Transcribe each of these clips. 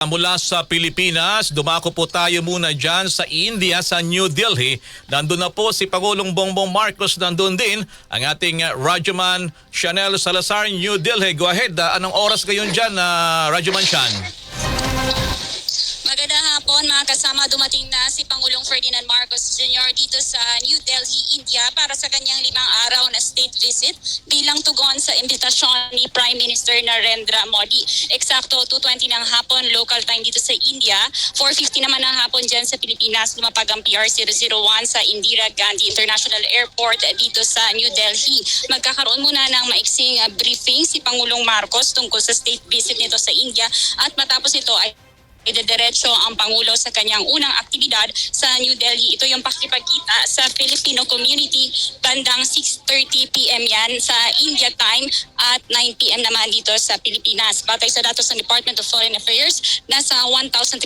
Mula sa Pilipinas, dumako po tayo muna dyan sa India, sa New Delhi. Nandun na po si Pangulong Bongbong Marcos, nandun din ang ating Radyoman Chanel Salazar, New Delhi. Go ahead, anong oras ngayon dyan, Radyoman Chan? Magandang hapon mga kasama, dumating na si Pangulong Ferdinand Marcos Jr. dito sa New Delhi, India para sa kanyang 5 araw na state visit bilang tugon sa imbitasyon ni Prime Minister Narendra Modi. Eksakto 2:20 ng hapon local time dito sa India, 4:50 naman ng hapon dyan sa Pilipinas, lumapag ang PR001 sa Indira Gandhi International Airport dito sa New Delhi. Magkakaroon muna ng maiksing briefing si Pangulong Marcos tungkol sa state visit nito sa India at matapos ito ay idediretso ang Pangulo sa kanyang unang aktibidad sa New Delhi. Ito yung pakikipagkita sa Filipino community bandang 6:30 p.m. yan sa India time at 9 p.m. naman dito sa Pilipinas. Batay sa datos ng Department of Foreign Affairs, nasa 1,356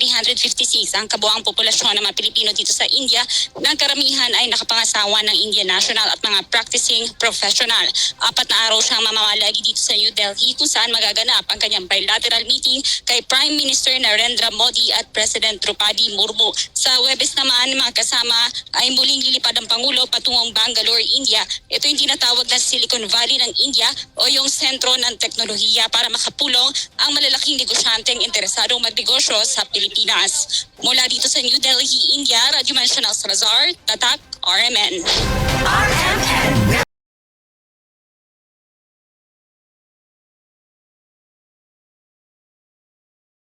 ang kabuang populasyon ng mga Pilipino dito sa India. Ng karamihan ay nakapangasawa ng Indian national at mga practicing professional. 4 na araw siyang mamamalagi dito sa New Delhi kung saan magaganap ang kanyang bilateral meeting kay Prime Minister Narendra Modi at President Draupadi Murmu. Sa Huwebes naman, mga kasama, ay muling lilipad ang Pangulo patungong Bangalore, India. Ito yung tinatawag na Silicon Valley ng India o yung sentro ng teknolohiya para makapulong ang malalaking negosyanteng interesadong magnegosyo sa Pilipinas. Mula dito sa New Delhi, India, Radyoman Chanel Salazar, Tatak, RMN.